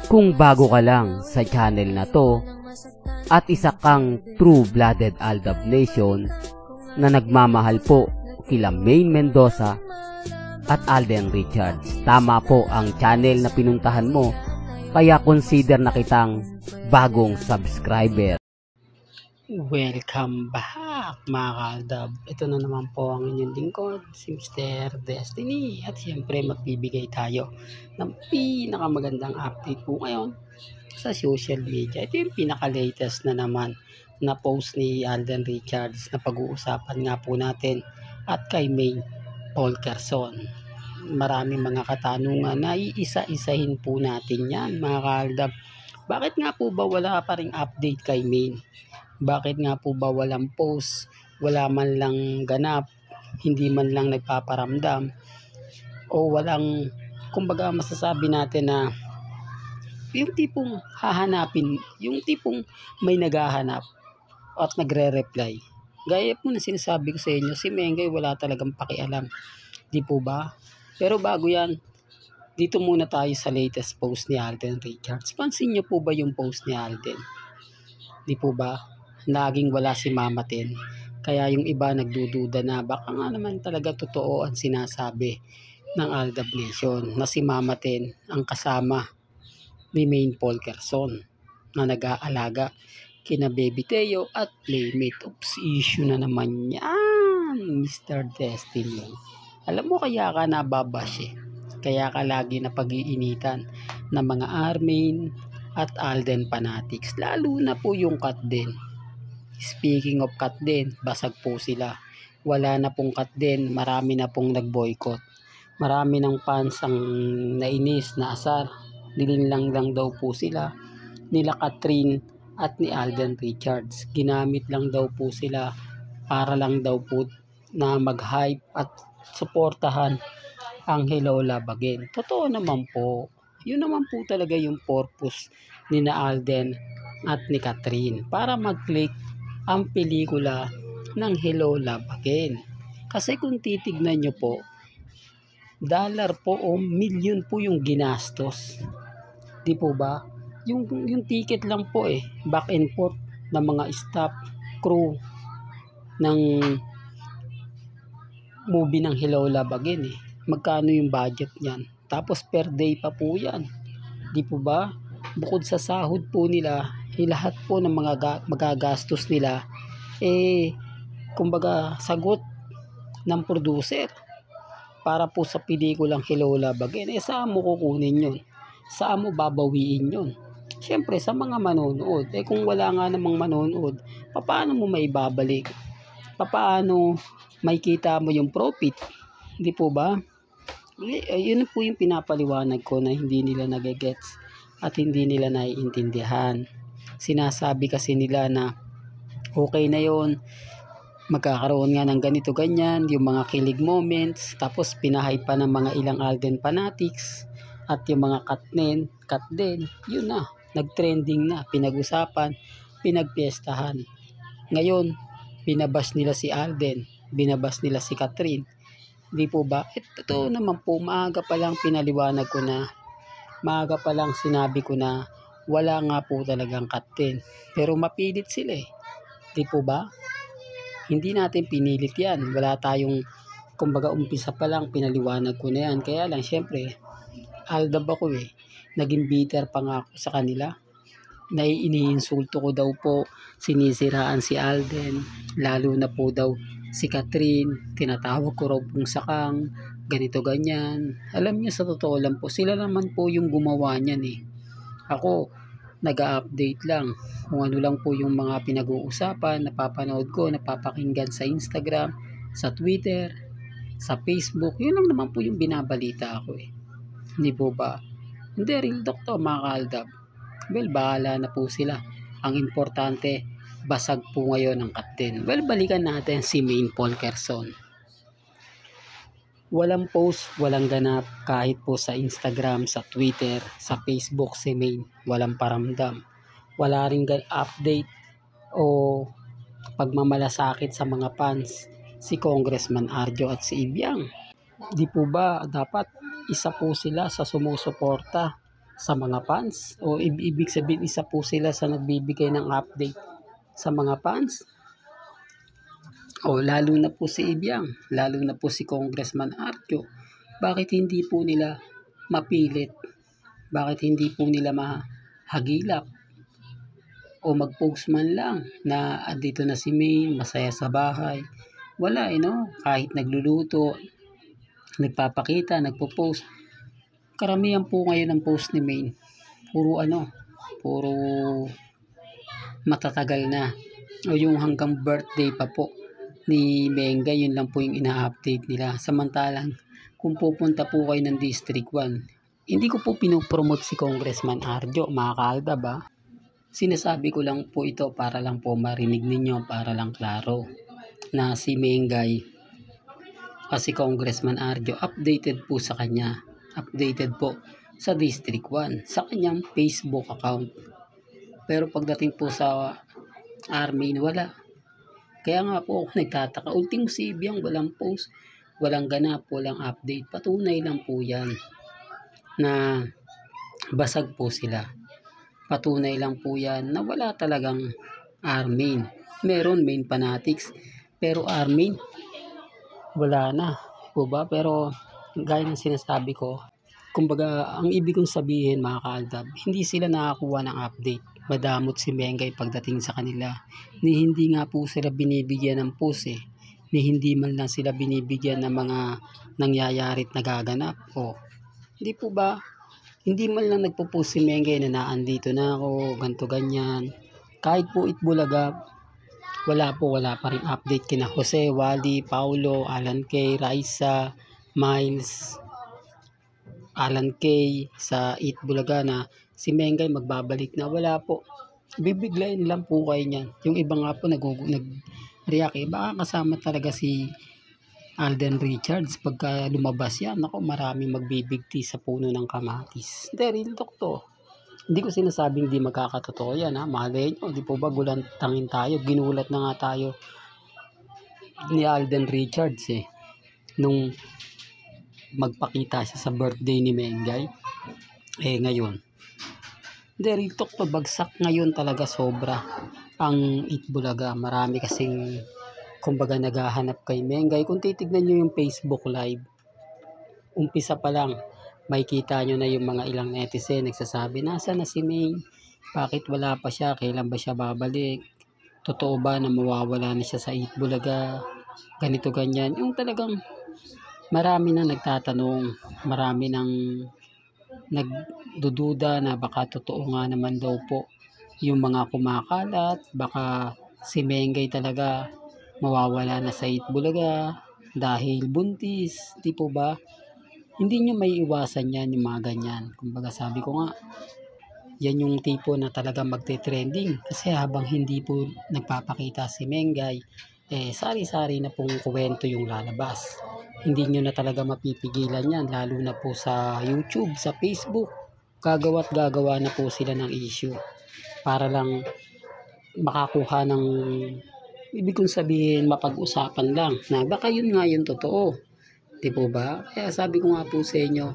Kung bago ka lang sa channel na to at isa kang true-blooded Aldab Nation na nagmamahal po kila Maine Mendoza at Alden Richards, tama po ang channel na pinuntahan mo, kaya consider na kitang bagong subscriber. Welcome back mga kaaldab. Ito na naman po ang inyong lingkod, si Mr. Destiny. At siyempre magbibigay tayo ng pinakamagandang update po ngayon sa social media. Ito yung pinaka-latest na naman na post ni Alden Richards na pag-uusapan nga po natin at kay May Polkerson. Maraming mga katanungan na iisa-isahin po natin yan mga kaaldab. Bakit nga po ba wala pa ring update kay May? Bakit nga po ba walang post, wala man lang ganap, hindi man lang nagpaparamdam, o walang, kumbaga masasabi natin na yung tipong hahanapin, yung tipong may naghahanap at nagre-reply. Gaya po na sinasabi ko sa inyo, si Mengay wala talagang pakialam, di po ba? Pero bago yan, dito muna tayo sa latest post ni Alden Richards. Pansin niyo po ba yung post ni Alden? Di po ba? Laging wala si Mama Ten. Kaya yung iba nagdududa na baka nga naman talaga totoo ang sinasabi ng Aldab Nation na si Mama Ten ang kasama ni Maine Polkerson na nag-aalaga kina Baby Teo at Playmate. Oops, issue na naman yan, Mr. Destiny. Alam mo kaya ka nababash eh. Kaya ka lagi na pag-iinitan ng mga Armin at Alden fanatics. Lalo na po yung cut din. Speaking of cut din, basag po sila. Wala na pong cut din, marami na pong nag-boycott. Marami ng fans ang nainis, naasar. Nilinlang lang daw po sila nila Catherine at ni Alden Richards. Ginamit lang daw po sila para lang daw po na mag-hype at suportahan ang Hello Love Again. Totoo naman po. Yun naman po talaga yung purpose ni na Alden at ni Catherine para mag-click ang pelikula ng Hello Love Again. Kasi kung titignan nyo po, dollar po o milyon po yung ginastos. Di po ba? Yung ticket lang po back and forth ng mga staff, crew ng movie ng Hello Love Again Magkano yung budget niyan? Tapos per day pa po yan. Di po ba? Bukod sa sahod po nila, lahat po ng mga magagastos nila kumbaga sagot ng producer para po sa pelikulang Hello Love Again. Saan mo kukunin yun? Saan mo babawiin yun? Siyempre sa mga manonood. Kung wala nga namang manonood, paano mo maibabalik? Paano may kita mo yung profit? Di po ba? Yun po yung pinapaliwanag ko na hindi nila nagigets at hindi nila naiintindihan. Sinasabi kasi nila na okay na yon, magkakaroon nga ng ganito ganyan, yung mga kilig moments, tapos pinahype pa ng mga ilang Alden fanatics at yung mga cut din, yun na, nagtrending na, pinag-usapan, pinagpiestahan. Ngayon, binabas nila si Alden, binabas nila si Catherine. Di po ba? Ito naman po, maaga pa lang pinaliwanag ko na, maaga pa lang sinabi ko na wala nga po talagang cut din. Pero mapilit sila Di po ba? Hindi natin pinilit yan. Wala tayong, kumbaga umpisa pa lang pinaliwanag ko na yan. Kaya lang syempre, Aldab ako Naging bitter pa nga ako sa kanila. Iniinsulto ko daw po, sinisiraan si Alden, lalo na po daw si Catherine, tinatawag ko raw pong sakang, ganito ganyan. Alam niyo sa totoo lang po, sila naman po yung gumawa niyan Ako, nag-update lang kung ano lang po yung mga pinag-uusapan, napapanood ko, napapakinggan sa Instagram, sa Twitter, sa Facebook. Yun lang naman po yung binabalita ako Hindi po ba? Hindi, real talk to mga kaaldab. Well, bahala na po sila. Ang importante, basag po ngayon ang cut din. Well, balikan natin si Maine Polkerson. Walang post, walang ganap kahit po sa Instagram, sa Twitter, sa Facebook si Maine. Walang paramdam. Wala ring update o pagmamalasakit sa mga fans si Congressman Arjo at si Ibiang. Di po ba dapat isa po sila sa sumusuporta sa mga fans, o ibig sabihin isa po sila sa nagbibigay ng update sa mga fans. O lalo na po si Ibiang, lalo na po si Congressman Arjo, bakit hindi po nila mapilit, bakit hindi po nila mahagilap o mag-post man lang na dito na si Maine, masaya sa bahay? Wala no, kahit nagluluto, nagpapakita, nagpo-post. Karamihan po ngayon ang post ni Maine, puro puro matatagal na, o yung hanggang birthday pa po ni Menga, yun lang po yung ina-update nila. Samantalang kung pupunta po kayo ng District 1, hindi ko po pinopromote si Congressman Arjo, mga kaaldab ba? Sinasabi ko lang po ito para lang po marinig ninyo, para lang klaro na si Mengay kasi Congressman Arjo updated po sa kanya, updated po sa District 1 sa kanyang Facebook account. Pero pagdating po sa Armin, wala. Kaya nga po ako nagtataka, ultimo si Ibiang walang post, walang ganap, walang update. Patunay lang po yan na basag po sila. Patunay lang po yan na wala talagang Armin. Meron main fanatics, pero Armin wala na po ba? Pero gaya ng sinasabi ko, kumbaga ang ibig kong sabihin, mga kaaldab, hindi sila nakakuha ng update. Madamot si Mengay pagdating sa kanila, ni hindi nga po sila binibigyan ng post ni hindi man lang sila binibigyan ng mga nangyayari at nagaganap. Hindi po ba? Hindi man lang nagpo-post si Mengay na naandito na ako, ganto ganyan. Kahit po Itbulaga, wala pa rin update kina Jose, Wally, Paulo, Alan K, Raisa, Miles, Alan K sa Itbulaga na si Mengay magbabalik na. Wala po. Bibiglayin lang po kayo niyan. Yung iba nga po nag-react baka kasama talaga si Alden Richards. Pagka lumabas yan, ako maraming magbibigti sa puno ng kamatis. Hindi, real talk to. Hindi ko sinasabing di magkakatotoo yan, ha. Malay nyo, di po ba gulantangin tayo? Ginulat na nga tayo ni Alden Richards nung magpakita siya sa birthday ni Mengay. Ngayon, hindi, real talk to, bagsak ngayon talaga sobra ang Itbulaga. Marami kasing kumbaga naghahanap kay Mengay. Kung titignan nyo yung Facebook live, umpisa pa lang, makikita nyo na yung mga ilang netizen nagsasabi, nasa na si May? Bakit wala pa siya? Kailan ba siya babalik? Totoo ba na mawawala na siya sa Itbulaga? Ganito ganyan. Yung talagang marami nang nagtatanong, marami nang nagdududa na baka totoo nga naman daw po yung mga kumakalat, baka si Mengay talaga mawawala na sa Itbulaga dahil buntis, di po ba? Hindi nyo may iwasan yan, yung mga ganyan. Kumbaga sabi ko nga, yan yung tipo na talaga magte-trending kasi habang hindi po nagpapakita si Mengay, sari-sari na pong kwento yung lalabas. Hindi nyo na talaga mapipigilan yan, lalo na po sa YouTube, sa Facebook. Gagawa't gagawa na po sila ng issue para lang makakuha ng, ibig kong sabihin, mapag-usapan lang na baka yun nga yung totoo. Di po ba? Kaya sabi ko nga po sa inyo,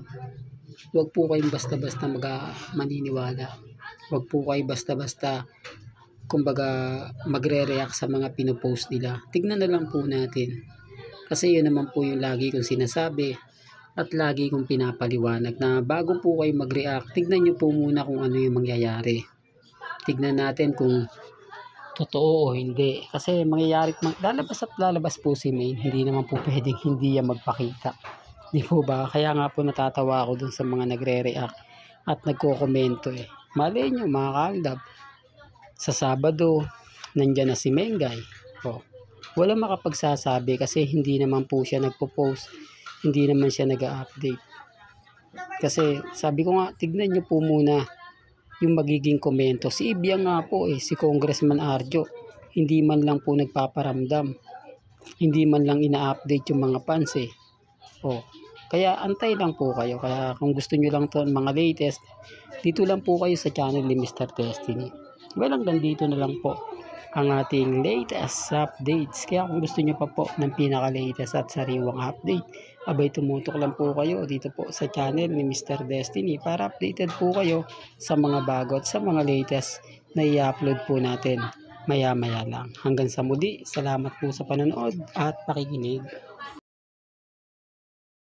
huwag po kayong basta-basta maniniwala. Huwag po kayo basta-basta kumbaga magre-react sa mga pinopost nila. Tignan na lang po natin. Kasi yun naman po yung lagi kong sinasabi at lagi kong pinapaliwanag na bago po kayo mag-react, tignan nyo po muna kung ano yung mangyayari. Tignan natin kung totoo o hindi. Kasi mangyayari, lalabas at lalabas po si Maine. Hindi naman po pwedeng hindi yan magpakita. Di po ba? Kaya nga po natatawa ako dun sa mga nagre-react at nagko-komento Malay nyo, mga kaaldab, sa Sabado, nandyan na si Mengay. Wala makapagsasabi kasi hindi naman po siya nagpo-post, hindi naman siya nag-update. Kasi sabi ko nga, tignan nyo po muna yung magiging komento. Si Ibiang nga po si Congressman Arjo, hindi man lang po nagpaparamdam, hindi man lang ina-update yung mga fans Kaya antay lang po kayo. Kaya kung gusto nyo lang to mga latest, dito lang po kayo sa channel ni Mr. Destiny. Hanggang dito na lang po ang ating latest updates. Kaya kung gusto nyo pa po ng pinaka-latest at sariwang update, abay tumutok lang po kayo dito po sa channel ni Mr. Destiny para updated po kayo sa mga bago at sa mga latest na i-upload po natin maya-maya lang. Hanggang sa muli, salamat po sa panonood at pakikinig.